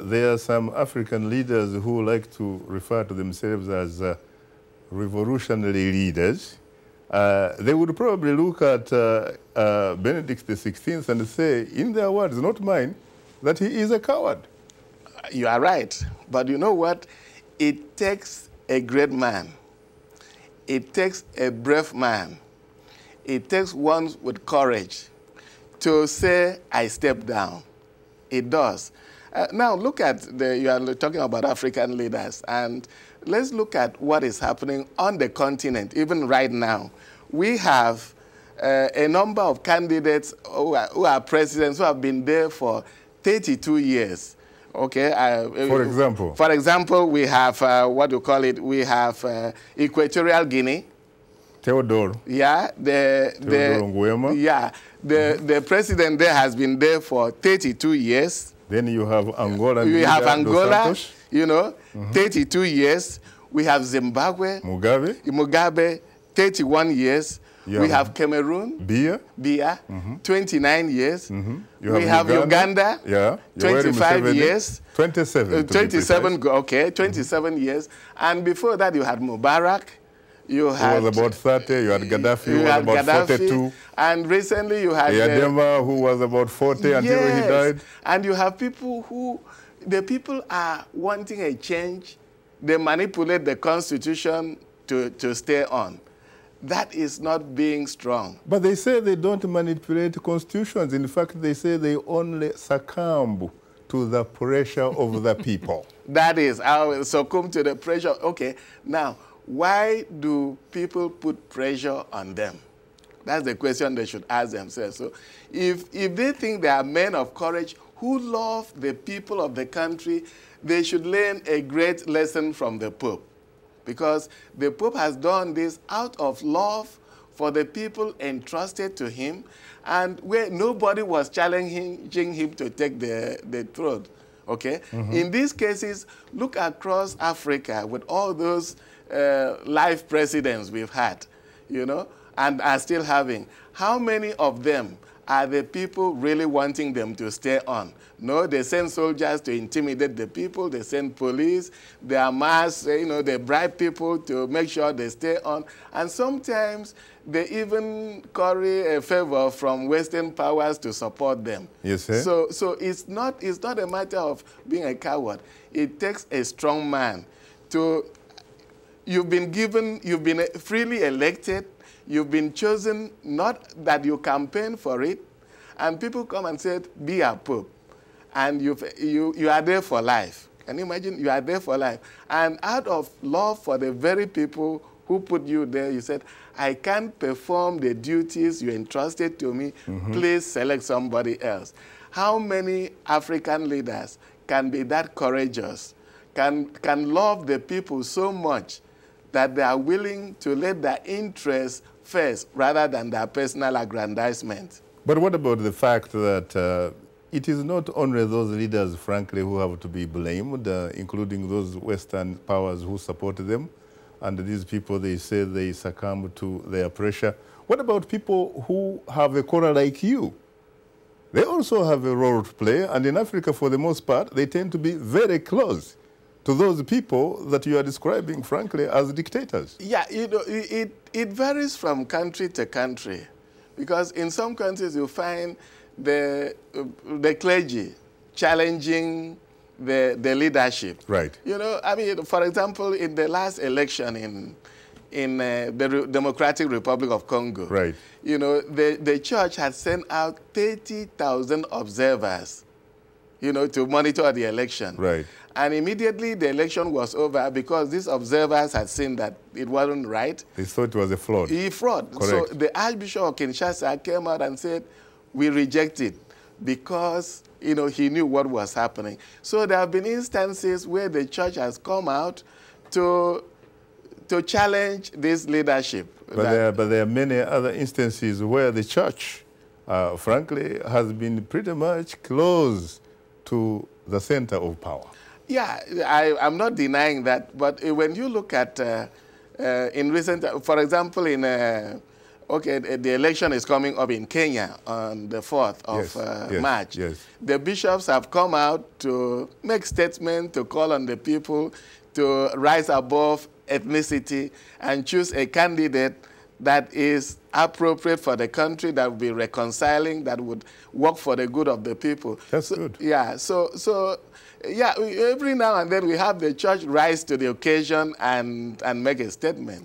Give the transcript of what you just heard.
there are some African leaders who like to refer to themselves as revolutionary leaders. They would probably look at Benedict XVI and say, in their words, not mine, that he is a coward. You are right. But you know what? It takes a great man. It takes a brave man. It takes one with courage to say, I step down. It does. Now, look at you are talking about African leaders, and let's look at what is happening on the continent, even right now. We have a number of candidates who are presidents who have been there for 32 years. Okay. For example? For example, we have, what do you call it? We have Equatorial Guinea. Theodore. Yeah. The president there has been there for 32 years. Then you have Angola. We have Angola, you know, 32 years. We have Zimbabwe. Mugabe, 31 years. We have Cameroon. Biya, 29 years. We have Uganda, 25 years. 27. Okay, 27 years. And before that, you had Mubarak. You had, who was about 30, you had Gaddafi, who was about 42. And recently you had... Yadema, who was about 40 until he died. And you have people who... The people are wanting a change. They manipulate the constitution to stay on. That is not being strong. But they say they don't manipulate constitutions. In fact, they say they only succumb to the pressure of the people. That is, I will succumb to the pressure. Okay, now... Why do people put pressure on them? That's the question they should ask themselves. So if they think they are men of courage who love the people of the country, they should learn a great lesson from the Pope. Because the Pope has done this out of love for the people entrusted to him, and where nobody was challenging him to take the throne. Okay? In these cases, look across Africa with all those life presidents we've had, you know, and are still having. How many of them are the people really wanting them to stay on? No, they send soldiers to intimidate the people. They send police. They amass, you know, they bribe people to make sure they stay on. And sometimes they even curry a favor from Western powers to support them. Yes, sir. So it's not a matter of being a coward. It takes a strong man to... You've been freely elected, you've been chosen, not that you campaign for it, and people come and say, be a pope, and you are there for life. Can you imagine? You are there for life. And out of love for the very people who put you there, you said, I can't perform the duties you entrusted to me, please select somebody else. How many African leaders can be that courageous, can love the people so much that they are willing to let their interests first rather than their personal aggrandizement? But what about the fact that it is not only those leaders, frankly, who have to be blamed, including those Western powers who support them, and these people, they say they succumb to their pressure. What about people who have a career like you? They also have a role to play, and in Africa, for the most part, they tend to be very close to those people that you are describing, frankly, as dictators. Yeah, you know, it varies from country to country, because in some countries you find the clergy challenging the leadership. Right. You know, I mean, for example, in the last election in the Democratic Republic of Congo, right, you know, the church had sent out 30,000 observers, you know, to monitor the election. Right. And immediately the election was over because these observers had seen that it wasn't right. They thought it was a fraud. Fraud. Correct. So the Archbishop of Kinshasa came out and said, we reject it because, you know, he knew what was happening. So there have been instances where the church has come out to challenge this leadership. But there are many other instances where the church, frankly, has been pretty much close to the center of power. Yeah, I'm not denying that. But when you look at, in recent, for example, in okay, the election is coming up in Kenya on the 4th of March. Yes. The bishops have come out to make statements, to call on the people to rise above ethnicity and choose a candidate that is appropriate for the country, that would be reconciling, that would work for the good of the people. That's good. Yeah, yeah, every now and then we have the church rise to the occasion and make a statement.